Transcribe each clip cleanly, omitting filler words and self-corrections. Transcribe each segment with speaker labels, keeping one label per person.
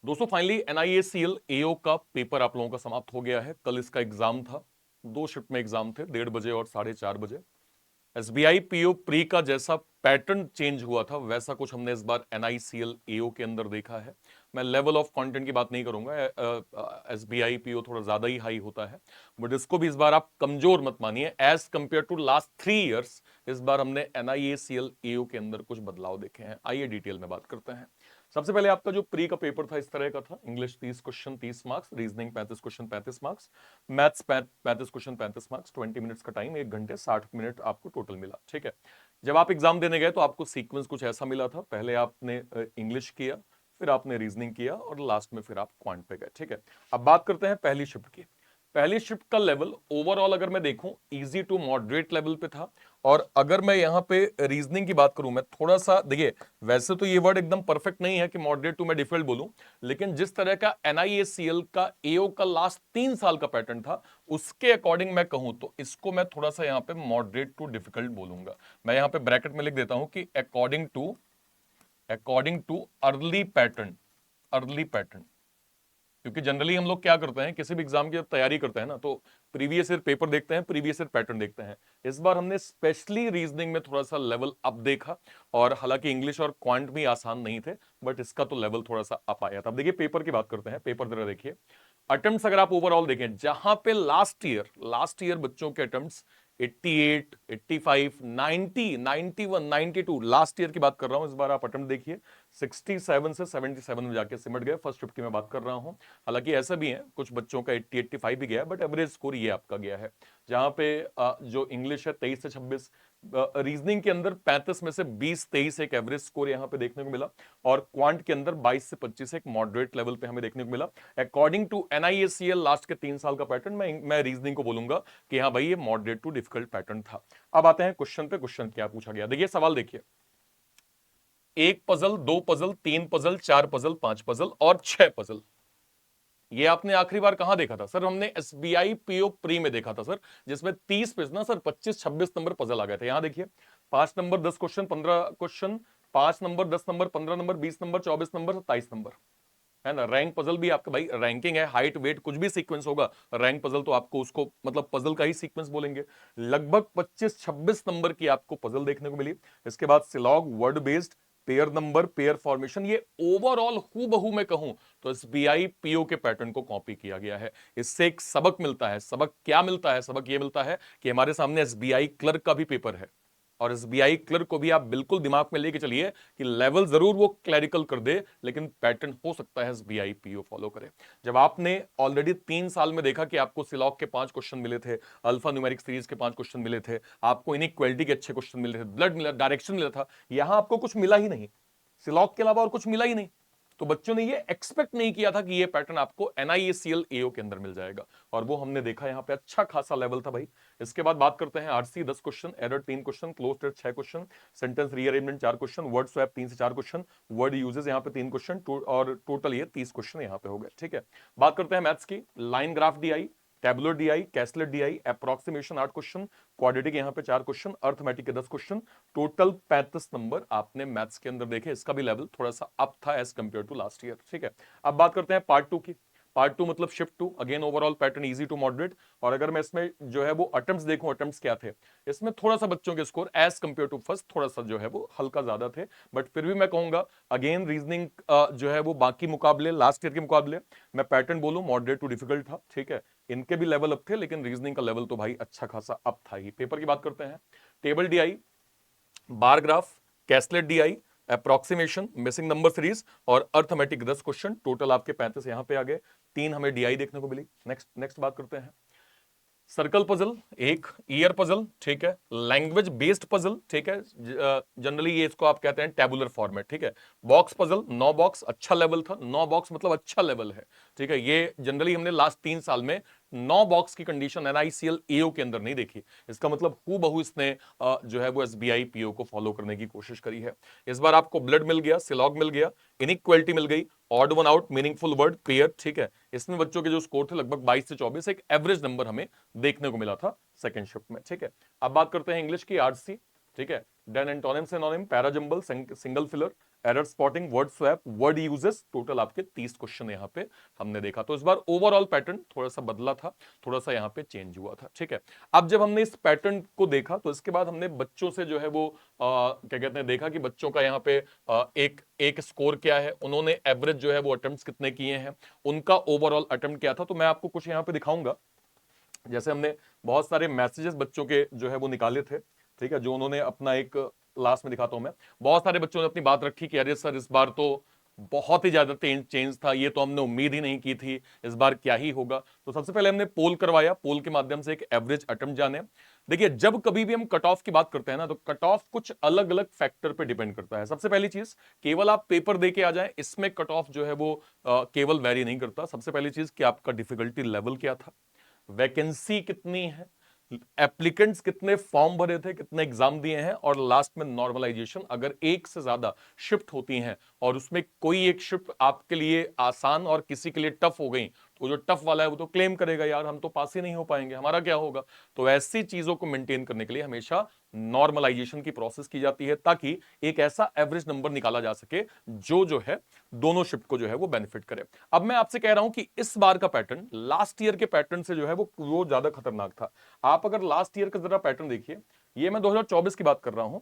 Speaker 1: दोस्तों finally NIACL AO का paper आप लोगों का समाप्त हो गया है। कल इसका एग्जाम था, 2 शिफ्ट में एग्जाम थे, 1:30 बजे और 4:30 बजे। SBI PO प्री का जैसा पैटर्न चेंज हुआ था वैसा कुछ हमने इस बार NICL AO के अंदर देखा है। मैं लेवल ऑफ कंटेंट की बात नहीं करूंगा, SBI PO थोड़ा ज्यादा ही हाई होता है, बट इसको भी इस बार आप कमजोर मत मानिए। As compare to last 3 years इस बार हमने NIACL AO के अंदर कुछ बदलाव देखे हैं। आइए डिटेल में बात करते हैं। सबसे पहले आपका जो प्री का पेपर था इस तरह का था। English 30 question 30 marks, reasoning 35 question 35 marks, maths 35 question 35 marks, 20 minutes का टाइम, 1 घंटे 60 मिनट आपको टोटल मिला। ठीक है, जब आप एग्जाम देने गए तो आपको सीक्वेंस कुछ ऐसा मिला था। पहले आपने इंग्लिश किया, फिर आपने रीजनिंग किया और लास्ट में फिर आप क्वांट पे गए। ठीक है, अब बात करते हैं पहली शिफ्ट की। पहली शिफ्ट का लेवल ओवरऑल अगर मैं देखूं इजी टू मॉडरेट लेवल पे था। और अगर मैं यहां पे रीजनिंग की बात करूं, मैं थोड़ा सा देखिए, वैसे तो ये वर्ड एकदम परफेक्ट नहीं है कि मॉडरेट टू मैं डिफिकल्ट बोलूं, लेकिन जिस तरह का NIACL का AO का लास्ट 3 साल का पैटर्न था उसके अकॉर्डिंग मैं कहूं तो इसको मैं थोड़ा सा यहां पे मॉडरेट टू डिफिकल्ट बोलूंगा। मैं यहां पे ब्रैकेट में लिख देता हूं कि according too early pattern, early pattern. क्योंकि जनरली हम लोग क्या करते हैं, किसी भी एग्जाम की जब तैयारी करते हैं ना तो प्रीवियस ईयर पेपर देखते हैं, प्रीवियस ईयर पैटर्न देखते हैं। इस बार हमने स्पेशली रीजनिंग में थोड़ा सा लेवल अप देखा, और हालांकि इंग्लिश और क्वांट भी आसान नहीं थे, बट इसका तो लेवल थोड़ा सा अप आया था। अब देखिए पेपर की बात करते हैं। पेपर जरा देखिए, अटेम्प्ट्स अगर आप ओवरऑल देखें, जहां पे लास्ट ईयर बच्चों के अटेम्प्ट्स 88, 85, 90, 91, 92, लास्ट ईयर की बात कर रहा हूं। इस बार आप अटेम्प्ट देखिए 67 से 77 में जाके सिमट गए। फर्स्ट शिफ्ट की मैं बात कर रहा हूं। हालांकि ऐसा भी है कुछ बच्चों का 80, 85 भी गया, बट एवरेज स्कोर ये आपका गया है। जहां पे जो इंग्लिश है 23 से 26, रीजनिंग के अंदर 35 में से 20, 23 एक एवरेज स्कोर यहां पे देखने को मिला, और क्वांट के अंदर 22 से 25 एक मॉडरेट लेवल पे हमें देखने को मिला। अकॉर्डिंग टू NIACL लास्ट के 3 साल का पैटर्न, मैं रीजनिंग को बोलूंगा कि हाँ भाई ये मॉडरेट टू डिफिकल्ट पैटर्न था। अब आते हैं क्वेश्चन पे। क्वेश्चन क्या पूछा गया, देखिए सवाल देखिए। 1 puzzle, 2 puzzle, 3 puzzle, 4 puzzle, 5 puzzle और 6 पजल। ये आपने आखिरी बार कहां देखा था सर? हमने SBI PO प्री में देखा था सर, जिसमें 30 पेज ना सर 25-26 नंबर पजल आ गए थे। यहां देखिए 5 number 10 question 15 question, 5 number 10 number 15 number 20 number 24 number 27 number, है ना। रैंक पजल भी आपका भाई रैंकिंग है, हाइट वेट कुछ भी सीक्वेंस होगा, रैंक पजल तो आपको उसको मतलब पजल का ही सीक्वेंस बोलेंगे। लगभग 25-26 नंबर की आपको पजल देखने को मिली। इसके बाद syllogism, word based, pair number, pair formation, ये ओवरऑल हूबहू मैं कहूं तो SBI PO के पैटर्न को कॉपी किया गया है। इससे एक सबक मिलता है। सबक क्या मिलता है? सबक ये मिलता है कि हमारे सामने SBI क्लर्क का भी पेपर है, और SBI क्लर्क को भी आप बिल्कुल दिमाग में लेके चलिए कि लेवल जरूर वो क्लैरिकल कर दे, लेकिन पैटर्न हो सकता है SBI PO फॉलो करे। जब आपने ऑलरेडी 3 साल में देखा कि आपको सिलॉक के 5 क्वेश्चन मिले थे, अल्फा न्यूमेरिक सीरीज के 5 क्वेश्चन मिले थे, आपको इनइक्वालिटी के अच्छे क्वेश्चन मिले थे, ब्लड मिला, डायरेक्शन मिला था, यहां आपको कुछ मिला ही नहीं, सिलॉक के अलावा और कुछ मिला ही नहीं। तो बच्चों ने ये एक्सपेक्ट नहीं किया था कि ये पैटर्न आपको NIACL AO के अंदर मिल जाएगा, और वो हमने देखा। यहां पे अच्छा खासा लेवल था भाई। इसके बाद बात करते हैं RC 10 question, error 3 question, cloze test 6 question, sentence rearrangement 4 question, word swap 3 से 4 क्वेश्चन, वर्ड यूजेस यहां पे 3 क्वेश्चन, और टोटल ये 30 क्वेश्चन यहां पे हो गए। ठीक है, बात करते हैं मैथ्स की। Line graph DI, tabular DI, कैसलेट DI, approximation 8 question, quadratic यहां पे 4 क्वेश्चन, अर्थमेटिक के 10 क्वेश्चन, टोटल 35 नंबर आपने मैथ्स के अंदर देखे। इसका भी लेवल थोड़ा सा अप था as compare to last year. ठीक है, अब बात करते हैं पार्ट 2 की। पार्ट 2 मतलब shift 2, again overall pattern easy to moderate. और अगर मैं इसमें जो है वो अटेम्प्ट्स देखूं, अटेम्प्ट्स क्या थे, इसमें थोड़ा सा बच्चों के score as compare to first थोड़ा सा जो है वो हल्का ज्यादा थे, बट फिर भी मैं कहूंगा अगेन रीजनिंग जो है वो बाकी मुकाबले, लास्ट ईयर के मुकाबले मैं पैटर्न बोलूं मॉडरेट टू डिफिकल्ट था। ठीक है, इनके भी लेवल अप थे, लेकिन रीजनिंग का लेवल तो भाई अच्छा खासा अप था ही। पेपर की बात करते हैं। Table DI, bar graph, caselet DI, approximation, missing number series और अर्थमेटिक 10 क्वेश्चन, टोटल आपके 35 यहां पे आ गए। 3 हमें DI देखने को मिली। नेक्स्ट नेक्स्ट बात करते हैं। सर्कल पजल एक, ईयर पजल, ठीक है, लैंग्वेज बेस्ड पजल, ठीक है, जनरली ये इसको आप कहते हैं टेबुलर फॉर्मेट। ठीक है, बॉक्स पजल 9 बॉक्स, अच्छा लेवल था। 9 बॉक्स मतलब अच्छा लेवल है। ठीक है, ये जनरली हमने लास्ट 3 साल में 9 बॉक्स की कंडीशन NICL AO के अंदर नहीं देखी। इसका मतलब हूबहू इसने जो है वो SBI PO को फॉलो करने की कोशिश करी है। इस बार आपको ब्लड मिल गया, सिलॉग मिल गया, इनइक्वालिटी मिल गई, odd one out, meaningful word, pair. ठीक है, इसमें बच्चों के जो स्कोर थे लगभग 22 से 24, एक एवरेज नंबर हमें देखने को मिला था सेकंड शिफ्ट में। ठीक है, अब बात करते हैं इंग्लिश की। RC ठीक है। Then antonym synonym, parajumble, single filler, error spotting, word swap, word uses, total आपके 30 क्वेश्चन यहाँ पे हमने देखा। तो इस बार ओवरऑल पैटर्न थोड़ा सा बदला था, थोड़ा सा यहाँ पे चेंज हुआ था, ठीक है। अब जब हमने इस पैटर्न को देखा तो इसके बाद हमने बच्चों से जो है वो क्या कहते हैं देखा कि बच्चों का यहाँ पे एक एक स्कोर क्या है, उन्होंने एवरेज जो है वो अटेम्प्ट्स कितने किए हैं, उनका ओवरऑल अटेम्प्ट क्या था। तो मैं आपको कुछ यहाँ पे दिखाऊंगा। जैसे हमने बहुत सारे मैसेजेस बच्चों के जो है वो निकाले थे, ठीक है, जो उन्होंने अपना एक लास्ट में दिखाता हूं मैं। बहुत सारे बच्चों ने अपनी बात रखी कि अरे सर इस बार तो बहुत ही ज्यादा चेंज था, ये तो हमने उम्मीद ही नहीं की थी, इस बार क्या ही होगा। तो सबसे पहले हमने पोल करवाया, पोल के माध्यम से एक एवरेज अटेम्प्ट जाने। देखिए जब कभी भी हम कट ऑफ की बात करते हैं ना, तो कट ऑफ कुछ अलग अलग फैक्टर पे डिपेंड करता है। सबसे पहली चीज, केवल आप पेपर दे के आ जाए, इसमें कट ऑफ जो है वो केवल वेरी नहीं करता। सबसे पहली चीज कि आपका डिफिकल्टी लेवल क्या था, वैकेंसी कितनी है, एप्लीकेंट्स कितने फॉर्म भरे थे, कितने एग्जाम दिए हैं, और लास्ट में नॉर्मलाइजेशन। अगर एक से ज्यादा शिफ्ट होती हैं और उसमें कोई एक शिफ्ट आपके लिए आसान और किसी के लिए टफ हो गई, तो जो टफ वाला है वो तो क्लेम करेगा यार हम तो पास ही नहीं हो पाएंगे, हमारा क्या होगा। तो ऐसी चीजों को मेंटेन करने के लिए हमेशा नॉर्मलाइजेशन की प्रोसेस की जाती है, ताकि एक ऐसा एवरेज नंबर निकाला जा सके जो है दोनों शिफ्ट को जो है वो बेनिफिट करे। अब मैं आपसे कह रहा हूं कि इस बार का पैटर्न लास्ट ईयर के पैटर्न से जो है वो ज्यादा खतरनाक था। आप अगर लास्ट ईयर का जरा पैटर्न देखिए, ये मैं 2024 की बात कर रहा हूं।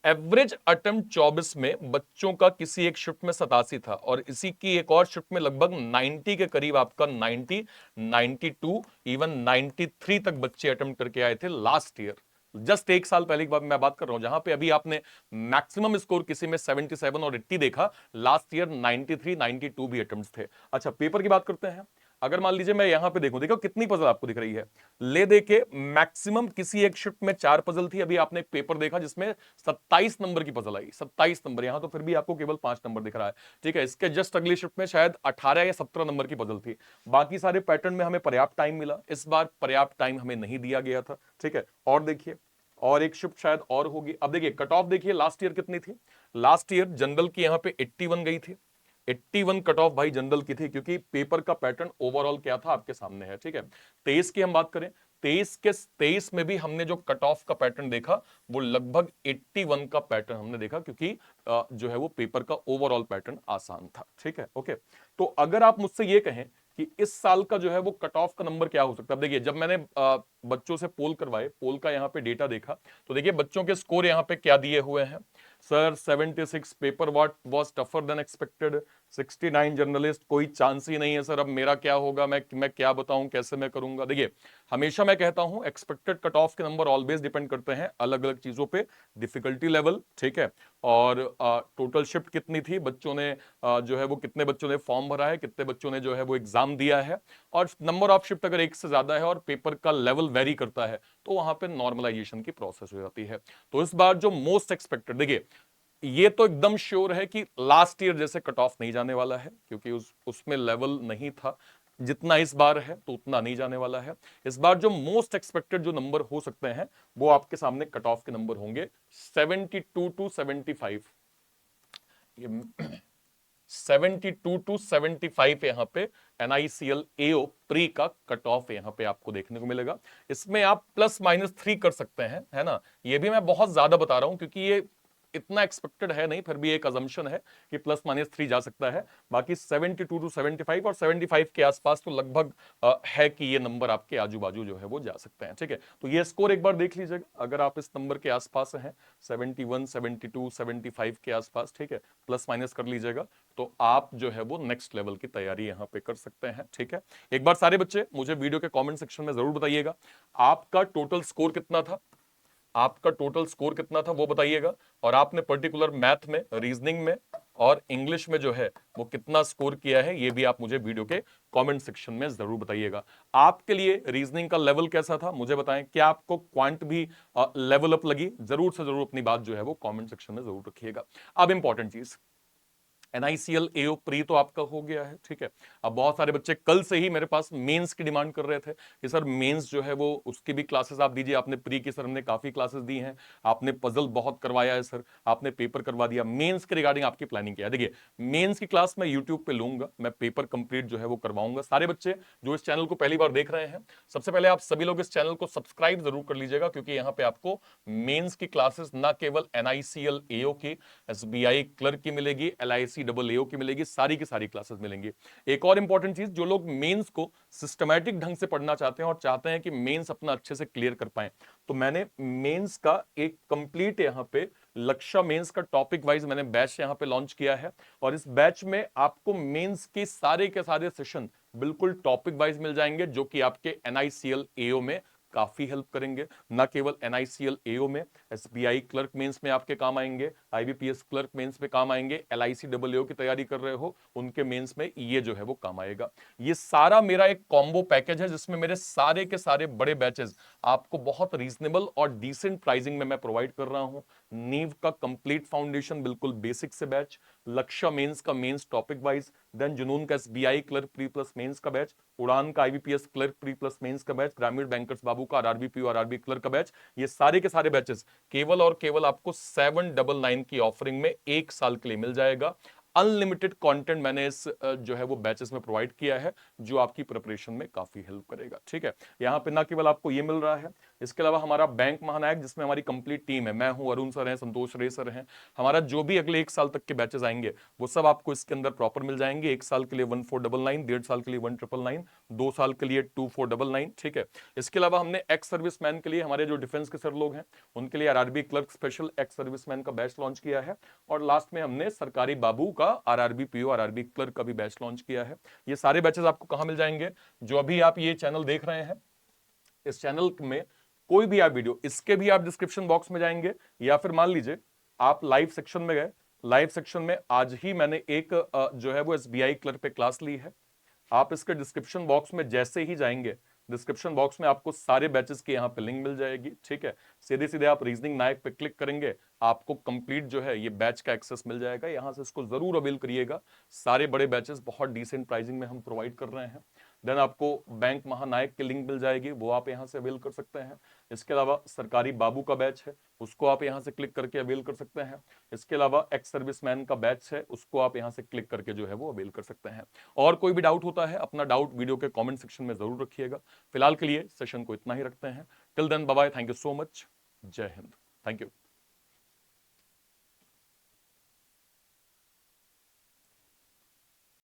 Speaker 1: एवरेज अटेम्प्ट 24 में बच्चों का किसी एक शिफ्ट में 87 था, और इसी की एक और शिफ्ट में लगभग 90 के करीब आपका 90, 92, इवन 93 तक बच्चे अटेम्प्ट करके आए थे लास्ट ईयर। जस्ट एक साल पहले की बात मैं बात कर रहा हूं, जहां पे अभी आपने मैक्सिमम स्कोर किसी में 77 और 80 देखा, लास्ट ईयर 93, 92 भी अटेम्प्ट्स थे। अच्छा पेपर की बात करते हैं। अगर मान लीजिए मैं यहां पे देखूं, देखो कितनी पजल आपको दिख रही है, ले दे के मैक्सिमम किसी एक शिफ्ट में 4 पजल थी। अभी आपने एक पेपर देखा जिसमें 27 नंबर की पजल आई, 27 नंबर। यहां तो फिर भी आपको केवल 5 नंबर दिख रहा है, ठीक है। इसके जस्ट अगली शिफ्ट में शायद 18 या 17 नंबर की पजल थी। बाकी सारे पैटर्न में हमें पर्याप्त टाइम मिला, इस बार पर्याप्त टाइम हमें नहीं दिया गया था, ठीक है। और देखिए और एक शिफ्ट शायद और होगी। अब देखिए कट ऑफ देखिए लास्ट ईयर कितनी थी। लास्ट ईयर जनरल की यहां पे 81 गई थी, 81 कट ऑफ भाई जनरल की थी, क्योंकि पेपर का पैटर्न ओवरऑल क्या था आपके सामने है, ठीक है। 23 की हम बात करें, 23 में भी हमने जो कट ऑफ का पैटर्न देखा वो लगभग 81 का पैटर्न हमने देखा, क्योंकि जो है वो पेपर का ओवरऑल पैटर्न आसान था, ठीक है। ओके, तो अगर आप मुझसे ये कहें कि इस साल का जो है वो कट ऑफ का नंबर क्या हो सकता है, देखिए जब मैंने बच्चों से पोल करवाए, पोल का यहाँ पे डेटा देखा, तो देखिए बच्चों के स्कोर यहाँ पे क्या दिए हुए हैं। Sir 76 paper what was tougher than expected, 69 journalist, कोई चांस ही नहीं है सर, अब मेरा क्या होगा, मैं क्या बताऊं, कैसे मैं करूंगा। देखिए हमेशा मैं कहता हूं एक्सपेक्टेड कट ऑफ के नंबर ऑलवेज डिपेंड करते हैं अलग अलग चीजों पे, डिफिकल्टी लेवल, ठीक है, और टोटल शिफ्ट कितनी थी बच्चों ने, जो है वो कितने बच्चों ने फॉर्म भरा है, कितने बच्चों ने जो है वो एग्जाम दिया है, और नंबर ऑफ शिफ्ट अगर एक से ज्यादा है और पेपर का लेवल वेरी करता है, तो वहां पे नॉर्मलाइजेशन की प्रोसेस हो जाती है। तो इस बार जो मोस्ट एक्सपेक्टेड, देखिए ये तो एकदम श्योर है कि लास्ट ईयर जैसे कट ऑफ नहीं जाने वाला है, क्योंकि उसमें लेवल नहीं था जितना इस बार है, तो उतना नहीं जाने वाला है। इस बार जो मोस्ट एक्सपेक्टेड जो नंबर हो सकते हैं वो आपके सामने कट ऑफ के नंबर होंगे 72 टू 75। 72 टू 75 यहां पे NICL AO प्री का कट ऑफ यहां पे आपको देखने को मिलेगा। इसमें आप +-3 कर सकते हैं, है ना। ये भी मैं बहुत ज्यादा बता रहा हूं क्योंकि ये इतना एक्सपेक्टेड है नहीं, फिर भी एक अजम्पशन है कि +-3 जा सकता है। बाकी 72 टू 75 और 75 के आसपास तो लगभग है कि ये नंबर आपके आजू बाजू जो है वो जा सकते हैं, ठीक है। तो ये स्कोर एक बार देख लीजिएगा, अगर आप इस नंबर के आसपास हैं 71, 72, 75 के आसपास, ठीक है, +- कर लीजिएगा, तो आप जो है वो नेक्स्ट लेवल की तैयारी यहां पे कर सकते हैं, ठीक है। एक बार सारे बच्चे मुझे वीडियो के कमेंट सेक्शन में जरूर बताइएगा आपका टोटल स्कोर कितना था, आपका टोटल स्कोर कितना था वो बताइएगा, और आपने पर्टिकुलर मैथ में, रीजनिंग में और इंग्लिश में जो है वो कितना स्कोर किया है, ये भी आप मुझे वीडियो के कमेंट सेक्शन में जरूर बताइएगा। आपके लिए रीजनिंग का लेवल कैसा था मुझे बताएं, क्या आपको क्वांट भी लेवल अप लगी, जरूर से जरूर अपनी बात जो है वो कमेंट सेक्शन में जरूर रखिएगा। अब इंपॉर्टेंट चीज, NICL AO प्री तो आपका हो गया है, ठीक है। अब बहुत सारे बच्चे कल से ही मेरे पास मेंस की डिमांड कर रहे थे कि सर मेंस जो है वो उसकी भी क्लासेस आप दीजिए। आपने प्री की सर हमने काफी क्लासेस दी हैं, आपने पजल बहुत करवाया है सर, आपने पेपर करवा दिया, मेंस के रिगार्डिंग आपकी प्लानिंग क्या है? देखिए मेंस की क्लास मैं यूट्यूब पे लूंगा, मैं पेपर कंप्लीट जो है वो करवाऊंगा। सारे बच्चे जो इस चैनल को पहली बार देख रहे हैं, सबसे पहले आप सभी लोग इस चैनल को सब्सक्राइब जरूर कर लीजिएगा, क्योंकि यहाँ पे आपको मेंस की क्लासेस ना केवल NICL AO की, SBI क्लर्क की मिलेगी, LIC डबल AO की मिलेगी, सारी की सारी क्लासेस मिलेंगी। एक और इंपॉर्टेंट चीज, जो लोग मेंस को सिस्टमैटिक ढंग से पढ़ना चाहते हैं और चाहते हैं कि मेंस अपना अच्छे से क्लियर कर पाए, तो मैंने मेंस का एक कंप्लीट यहाँ पे लक्ष्य मेंस का टॉपिक वाइज मैंने बैच यहाँ पे लॉन्च किया है। और इस बैच में आपको मेंस के सारे सेशन बिल्कुल टॉपिक वाइज मिल जाएंगे, जो कि आपके NICL AO में काफी हेल्प करेंगे। ना केवल NICL AO में, SBI क्लर्क मेंस में आपके काम आएंगे, IBPS क्लर्क मेंस में काम आएंगे, LIC डबल AO की तैयारी कर रहे हो उनके मेंस में ये जो है वो काम आएगा। ये सारा मेरा एक कॉम्बो पैकेज है, जिसमें मेरे सारे के सारे बड़े बैचेस आपको बहुत रीजनेबल और डिसेंट प्राइसिंग में मैं प्रोवाइड कर रहा हूं। नीव का कंप्लीट फाउंडेशन बिल्कुल बेसिक से बैच, लक्ष्य मेंस का mains topic wise, then Junoon का SBI clerk pre plus mains का बैच, उड़ान का IBPS clerk pre plus mains का बैच, ग्रामीण बैंकर्स बाबू का RRB PO RRB क्लर्क का बैच, ये सारे के सारे बैचेस केवल और केवल आपको 799 की ऑफरिंग में 1 साल के लिए मिल जाएगा। अनलिमिटेड कंटेंट मैंने इस जो है वो बैचेस में प्रोवाइड किया है, जो आपकी प्रिपरेशन में काफी हेल्प करेगा, ठीक है। यहाँ पे ना केवल आपको ये मिल रहा है, इसके अलावा हमारा बैंक महानायक, जिसमें हमारी कंप्लीट टीम है, मैं हूं, अरुण सर हैं, संतोष रे सर हैं, हमारा जो भी अगले 1 साल तक के बैचेस आएंगे वो सब आपको इसके अंदर प्रॉपर मिल जाएंगे। 1 साल के लिए 1499, 1.5 साल के लिए 1999, 2 साल के लिए 2499, ठीक है। इसके अलावा हमने एक्स सर्विसमैन के लिए, हमारे जो डिफेंस के सर लोग हैं उनके लिए RRB clerk special ex serviceman का बैच लॉन्च किया है। और लास्ट में हमने सरकारी बाबू का RRB PO RRB क्लर्क का भी बैच लॉन्च किया है। ये सारे बैचेस आपको कहां मिल जाएंगे? जो अभी आप ये चैनल देख रहे हैं, इस चैनल में कोई भी आप वीडियो, इसके भी आप डिस्क्रिप्शन बॉक्स में जाएंगे, या फिर मान लीजिए आप लाइव सेक्शन में गए, लाइव सेक्शन में आज ही मैंने एक जो है वो SBI क्लर्क पे क्लास ली है। आप इसके डिस्क्रिप्शन बॉक्स में जैसे ही जाएंगे, डिस्क्रिप्शन बॉक्स में आपको सारे बैचेस की यहाँ पे लिंक मिल जाएगी, ठीक है। सीधे सीधे आप रीजनिंग नायक पे क्लिक करेंगे, आपको कंप्लीट जो है ये बैच का एक्सेस मिल जाएगा। यहां से इसको जरूर अवेल करिएगा, सारे बड़े बैचेस बहुत डिसेंट प्राइसिंग में हम प्रोवाइड कर रहे हैं। देन आपको बैंक महानायक की लिंक मिल जाएगी, वो आप यहां से अवेल कर सकते हैं। इसके अलावा सरकारी बाबू का बैच है, उसको आप यहां से क्लिक करके अवेल कर सकते हैं। इसके अलावा एक्स सर्विसमैन का बैच है, उसको आप यहां से क्लिक करके जो है वो अवेल कर सकते हैं। और कोई भी डाउट होता है, अपना डाउट वीडियो के कमेंट सेक्शन में जरूर रखिएगा। फिलहाल के लिए सेशन को इतना ही रखते हैं। Till then bye bye, thank you so much, जय हिंद, थैंक यू।